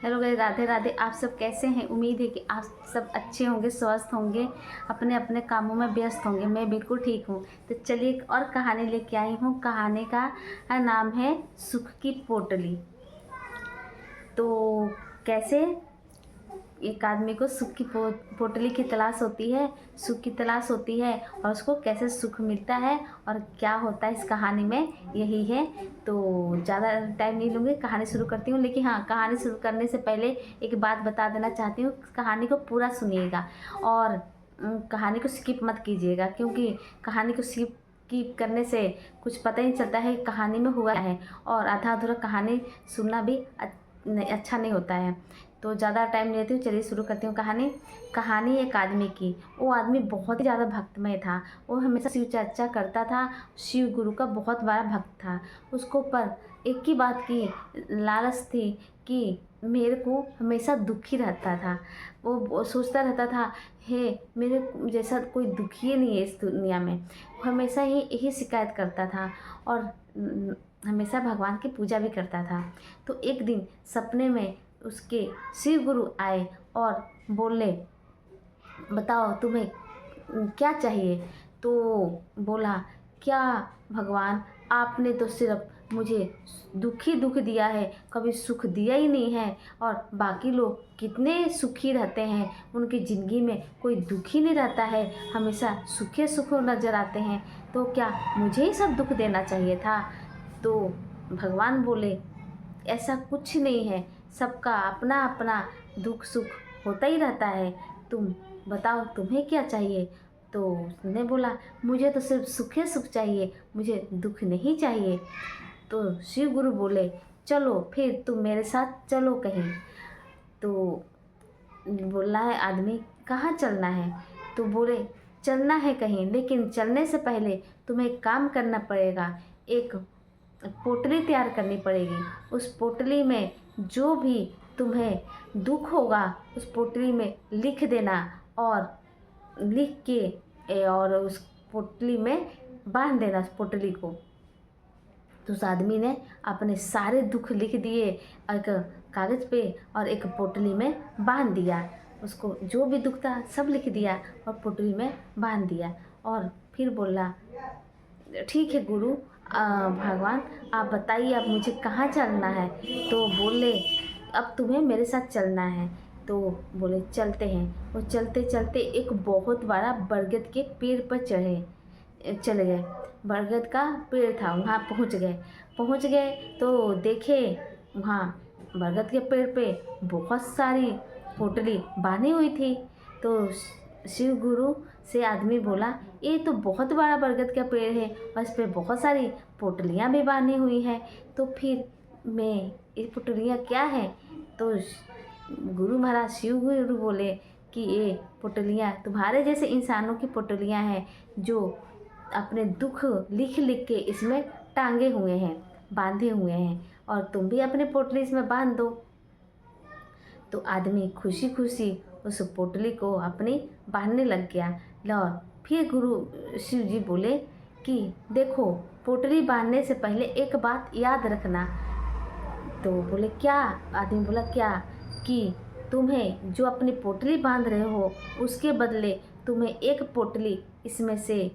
Hello guys, Radhe Radhe. आप सब कैसे हैं? उम्मीद है कि आप सब अच्छे होंगे, स्वस्थ होंगे, अपने अपने कामों में व्यस्त होंगे। मैं बिल्कुल ठीक हूँ। तो चलिए एक और कहानी लेके आई हूँ। कहानी का नाम है सुख की पोटली। तो कैसे एक आदमी को सुख की पोटली की तलाश होती है, सुख की तलाश होती है, और उसको कैसे सुख मिलता है और क्या होता है इस कहानी में, यही है। तो ज़्यादा टाइम नहीं लूँगी, कहानी शुरू करती हूँ। लेकिन हाँ, कहानी शुरू करने से पहले एक बात बता देना चाहती हूँ। कहानी को पूरा सुनिएगा और कहानी को स्किप मत कीजिएगा, क्योंकि कहानी को स्किप करने से कुछ पता ही नहीं चलता है कहानी में हुआ है, और आधा अधूरा कहानी सुनना भी अच्छा नहीं होता है। तो ज़्यादा टाइम नहीं लेती हूँ, चलिए शुरू करती हूँ कहानी। कहानी एक आदमी की। वो आदमी बहुत ही ज़्यादा भक्तमय था। वो हमेशा शिव चर्चा करता था, शिव गुरु का बहुत बड़ा भक्त था। उसको पर एक ही बात की लालच थी कि मेरे को हमेशा दुखी रहता था। वो सोचता रहता था, हे मेरे जैसा कोई दुखी नहीं है इस दुनिया में। वो हमेशा ही यही शिकायत करता था और हमेशा भगवान की पूजा भी करता था। तो एक दिन सपने में उसके शिव गुरु आए और बोले, बताओ तुम्हें क्या चाहिए। तो बोला, क्या भगवान, आपने तो सिर्फ मुझे दुख ही दुख दिया है, कभी सुख दिया ही नहीं है। और बाकी लोग कितने सुखी रहते हैं, उनकी ज़िंदगी में कोई दुख ही नहीं रहता है, हमेशा सुखे सुख नज़र आते हैं। तो क्या मुझे ही सब दुख देना चाहिए था? तो भगवान बोले, ऐसा कुछ नहीं है, सबका अपना अपना दुख सुख होता ही रहता है। तुम बताओ तुम्हें क्या चाहिए। तो उसने बोला, मुझे तो सिर्फ सुखे सुख चाहिए, मुझे दुख नहीं चाहिए। तो शिव गुरु बोले, चलो फिर तुम मेरे साथ चलो कहीं। तो बोला है आदमी, कहाँ चलना है? तो बोले, चलना है कहीं, लेकिन चलने से पहले तुम्हें एक काम करना पड़ेगा। एक पोटली तैयार करनी पड़ेगी। उस पोटली में जो भी तुम्हें दुख होगा उस पोटली में लिख देना, और लिख के और उस पोटली में बांध देना उस पोटली को। तो उस आदमी ने अपने सारे दुख लिख दिए एक कागज़ पे और एक पोटली में बांध दिया। उसको जो भी दुख था सब लिख दिया और पोटली में बांध दिया। और फिर बोला, ठीक है गुरु, भगवान आप बताइए अब मुझे कहाँ चलना है। तो बोले, अब तुम्हें मेरे साथ चलना है। तो बोले, चलते हैं। वो चलते चलते एक बहुत बड़ा बरगद के पेड़ पर चले गए। बरगद का पेड़ था, वहाँ पहुँच गए तो देखे वहाँ बरगद के पेड़ पे बहुत सारी पोटली बांधी हुई थी। तो शिव गुरु से आदमी बोला, ये तो बहुत बड़ा बरगद का पेड़ है और इस पे बहुत सारी पोटलियाँ भी बांधी हुई हैं, तो फिर मैं ये पोटलियाँ क्या हैं? तो गुरु महाराज शिव गुरु बोले कि ये पोटलियाँ तुम्हारे जैसे इंसानों की पोटलियाँ हैं, जो अपने दुख लिख लिख के इसमें टांगे हुए हैं, बांधे हुए हैं, और तुम भी अपने पोटली इसमें बांध दो। तो आदमी खुशी खुशी उस पोटली को अपनी बांधने लग गया। और फिर गुरु शिव जी बोले कि देखो, पोटली बांधने से पहले एक बात याद रखना। तो बोले, क्या? आदमी बोला, क्या? कि तुम्हें जो अपनी पोटली बांध रहे हो उसके बदले तुम्हें एक पोटली इसमें से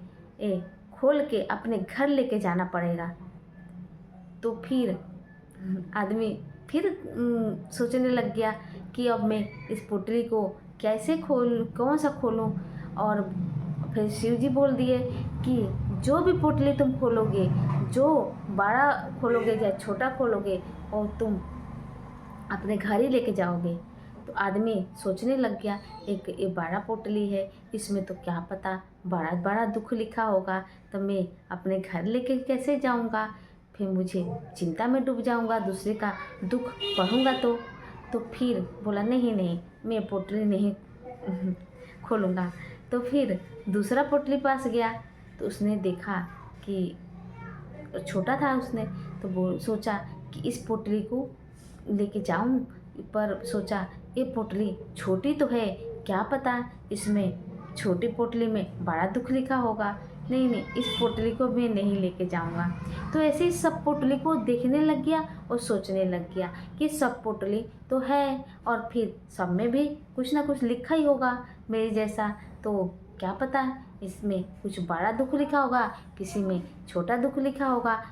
खोल के अपने घर लेके जाना पड़ेगा। तो फिर आदमी फिर सोचने लग गया कि अब मैं इस पोटली को कैसे कौन सा खोलूं। और फिर शिव जी बोल दिए कि जो भी पोटली तुम खोलोगे, जो बड़ा खोलोगे या छोटा खोलोगे, और तुम अपने घर ही लेके जाओगे। तो आदमी सोचने लग गया, एक ये बड़ा पोटली है, इसमें तो क्या पता बड़ा बड़ा दुख लिखा होगा, तो मैं अपने घर लेके कैसे जाऊंगा? फिर मुझे चिंता में डूब जाऊंगा, दूसरे का दुख पढ़ूंगा। तो फिर बोला, नहीं नहीं, मैं पोटली नहीं खोलूँगा। तो फिर दूसरा पोटली पास गया तो उसने देखा कि छोटा था। उसने तो वो सोचा कि इस पोटली को लेके जाऊं, पर सोचा ये पोटली छोटी तो है, क्या पता इसमें छोटी पोटली में बड़ा दुख लिखा होगा। नहीं नहीं, इस पोटली को मैं नहीं लेके जाऊंगा। तो ऐसे ही सब पोटली को देखने लग गया और सोचने लग गया कि सब पोटली तो है और फिर सब में भी कुछ ना कुछ लिखा ही होगा मेरे जैसा, तो क्या पता इसमें कुछ बड़ा दुख लिखा होगा, किसी में छोटा दुख लिखा होगा।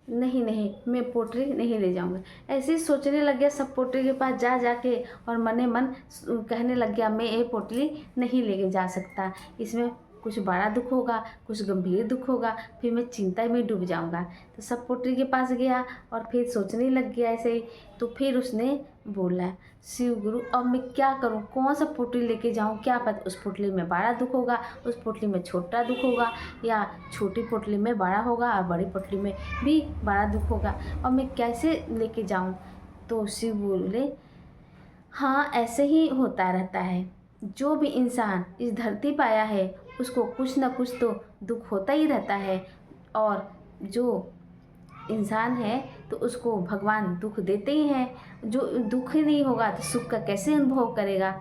नहीं नहीं, मैं पोटली नहीं ले जाऊंगा। ऐसे ही सोचने लग गया सब पोटली के पास जा जाके, और मने मन कहने लग गया मैं ये पोटली नहीं लेके जा सकता, इसमें कुछ बड़ा दुख होगा, कुछ गंभीर दुख होगा, फिर मैं चिंता में डूब जाऊंगा। तो सब पोटली के पास गया और फिर सोचने लग गया ऐसे ही। तो फिर उसने बोला शिव गुरु अब मैं क्या करूं, कौन सा पोटली लेके जाऊं, क्या पता उस पोटली में बड़ा दुख होगा, उस पोटली में छोटा दुख होगा, या छोटी पोटली में बड़ा होगा और बड़ी पोटली में भी बड़ा दुख होगा, और मैं कैसे लेके जाऊं। तो शिव बोले हाँ ऐसे ही होता रहता है, जो भी इंसान इस धरती पर आया है उसको कुछ ना कुछ तो दुख होता ही रहता है, और जो इंसान है तो उसको भगवान दुख देते ही हैं। जो दुख ही नहीं होगा तो सुख का कैसे अनुभव करेगा।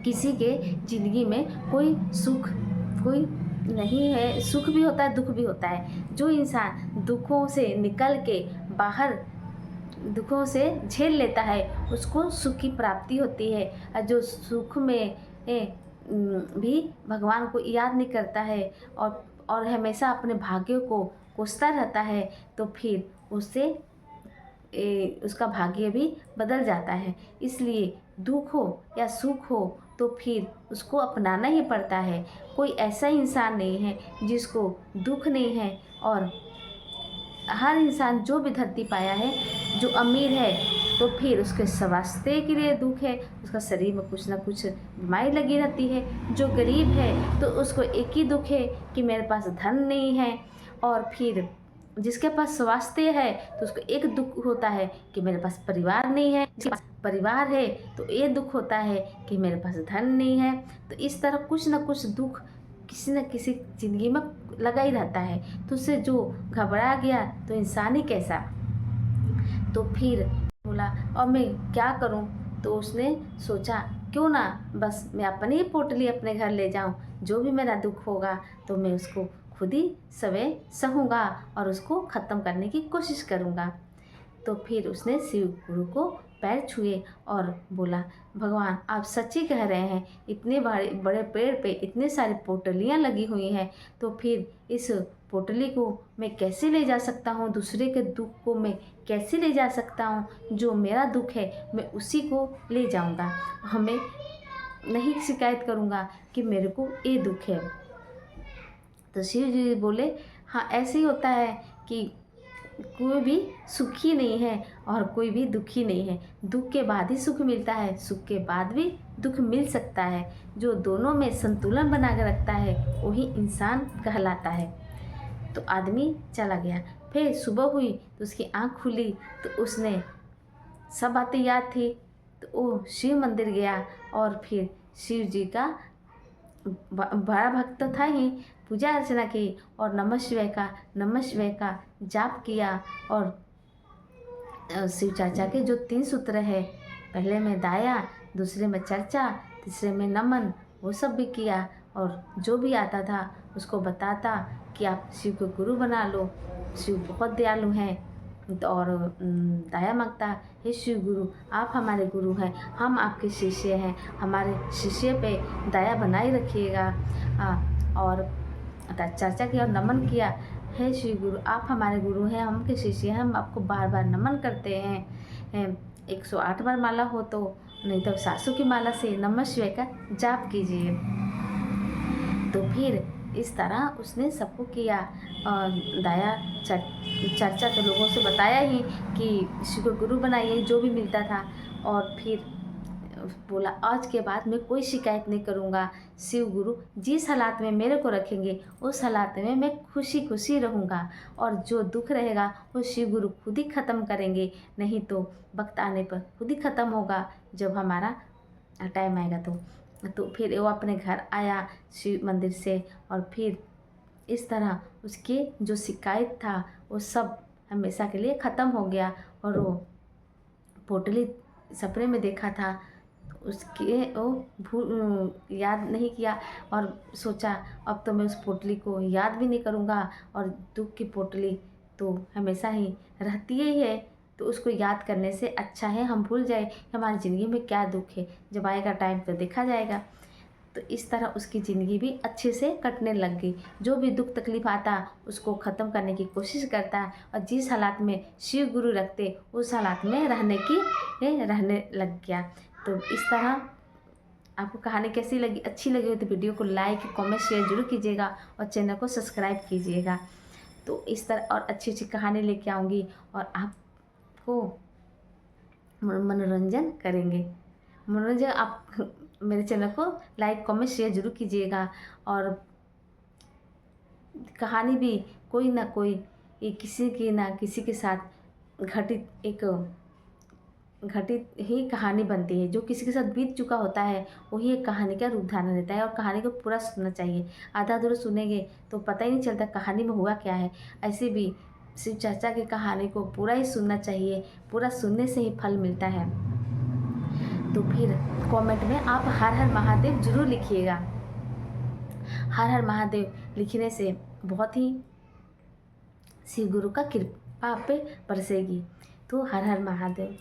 किसी के ज़िंदगी में कोई सुख कोई नहीं है, सुख भी होता है दुख भी होता है। जो इंसान दुखों से निकल के बाहर दुखों से झेल लेता है उसको सुख की प्राप्ति होती है, और जो सुख में भी भगवान को याद नहीं करता है और हमेशा अपने भाग्य को कोसता रहता है, तो फिर उससे उसका भाग्य भी बदल जाता है। इसलिए दुख हो या सुख हो तो फिर उसको अपनाना ही पड़ता है। कोई ऐसा इंसान नहीं है जिसको दुख नहीं है, और हर इंसान जो भी धरती पाया है, जो अमीर है तो फिर उसके स्वास्थ्य के लिए दुख है, उसका शरीर में कुछ ना कुछ बीमारी लगी रहती है। जो गरीब है तो उसको एक ही दुख है कि मेरे पास धन नहीं है, और फिर जिसके पास स्वास्थ्य है तो उसको एक दुख होता है कि मेरे पास परिवार नहीं है, जिसके पास परिवार है तो ये दुख होता है कि मेरे पास धन नहीं है। तो इस तरह कुछ ना कुछ दुख किसी न किसी ज़िंदगी में लगा ही रहता है। तो उससे जो घबरा गया तो इंसान ही कैसा। तो फिर बोला और मैं क्या करूं। तो उसने सोचा क्यों ना बस मैं अपनी ही पोटली अपने घर ले जाऊं, जो भी मेरा दुख होगा तो मैं उसको खुद ही सवे सहूँगा और उसको ख़त्म करने की कोशिश करूँगा। तो फिर उसने शिव गुरु को पैर छुए और बोला भगवान आप सच्ची कह रहे हैं, इतने बड़े बड़े पेड़ पे इतने सारी पोटलियाँ लगी हुई हैं, तो फिर इस पोटली को मैं कैसे ले जा सकता हूँ, दूसरे के दुख को मैं कैसे ले जा सकता हूँ। जो मेरा दुख है मैं उसी को ले जाऊँगा, हमें नहीं शिकायत करूँगा कि मेरे को ये दुख है। तो शिव जी बोले हाँ ऐसे ही होता है कि कोई भी सुखी नहीं है और कोई भी दुखी नहीं है। दुख के बाद ही सुख मिलता है, सुख के बाद भी दुख मिल सकता है। जो दोनों में संतुलन बना के रखता है वही इंसान कहलाता है। तो आदमी चला गया। फिर सुबह हुई तो उसकी आँख खुली तो उसने सब बातें याद थी, तो वो शिव मंदिर गया और फिर शिव जी का बड़ा भक्त था ही, पूजा अर्चना की और नमः शिवाय का जाप किया। और शिव चाचा के जो 3 सूत्र है, पहले में दाया, दूसरे में चर्चा, तीसरे में नमन, वो सब भी किया। और जो भी आता था उसको बताता कि आप शिव को गुरु बना लो, शिव बहुत दयालु हैं। और दया मांगता हे शिव गुरु आप हमारे गुरु हैं, हम आपके शिष्य हैं, हमारे शिष्य पे दया बनाए रखिएगा। और चर्चा की और नमन किया, हे शिव गुरु आप हमारे गुरु हैं, हम के शिष्य हैं, हम आपको बार बार नमन करते हैं। 108 बार माला हो तो नहीं तो सासू की माला से नमः शिवाय का जाप कीजिए। तो फिर इस तरह उसने सबको किया। दाया चर्चा तो लोगों से बताया ही कि शिव को गुरु बनाइए जो भी मिलता था। और फिर बोला आज के बाद मैं कोई शिकायत नहीं करूँगा, शिव गुरु जिस हालात में मेरे को रखेंगे उस हालात में मैं खुशी खुशी रहूँगा, और जो दुख रहेगा वो शिव गुरु खुद ही ख़त्म करेंगे, नहीं तो वक्त आने पर खुद ही ख़त्म होगा जब हमारा टाइम आएगा। तो फिर वो अपने घर आया शिव मंदिर से, और फिर इस तरह उसके जो शिकायत था वो सब हमेशा के लिए ख़त्म हो गया। और वो पोटली सपने में देखा था उसके वो याद नहीं किया और सोचा अब तो मैं उस पोटली को याद भी नहीं करूँगा, और दुख की पोटली तो हमेशा ही रहती ही है, तो उसको याद करने से अच्छा है हम भूल जाए कि हमारी ज़िंदगी में क्या दुख है, जब आएगा टाइम तो देखा जाएगा। तो इस तरह उसकी ज़िंदगी भी अच्छे से कटने लग गई। जो भी दुख तकलीफ़ आता उसको ख़त्म करने की कोशिश करता, और जिस हालात में शिव गुरु रखते उस हालात में रहने लग गया। तो इस तरह आपको कहानी कैसी लगी, अच्छी लगी हो तो वीडियो को लाइक कमेंट शेयर जरूर कीजिएगा, और चैनल को सब्सक्राइब कीजिएगा। तो इस तरह और अच्छी अच्छी कहानी लेके आऊँगी और आपको मनोरंजन करेंगे। मनोरंजन आप मेरे चैनल को लाइक कमेंट शेयर जरूर कीजिएगा। और कहानी भी कोई ना कोई किसी की ना किसी के साथ घटित ही कहानी बनती है। जो किसी के साथ बीत चुका होता है वही एक कहानी का रूप धारण लेता है, और कहानी को पूरा सुनना चाहिए। आधा अधूरा सुनेंगे तो पता ही नहीं चलता कहानी में हुआ क्या है। ऐसे भी शिव चर्चा की कहानी को पूरा ही सुनना चाहिए, पूरा सुनने से ही फल मिलता है। तो फिर कमेंट में आप हर हर महादेव जरूर लिखिएगा। हर हर महादेव लिखने से बहुत ही शिव गुरु का कृपा आप पे बरसेगी। तो हर हर महादेव।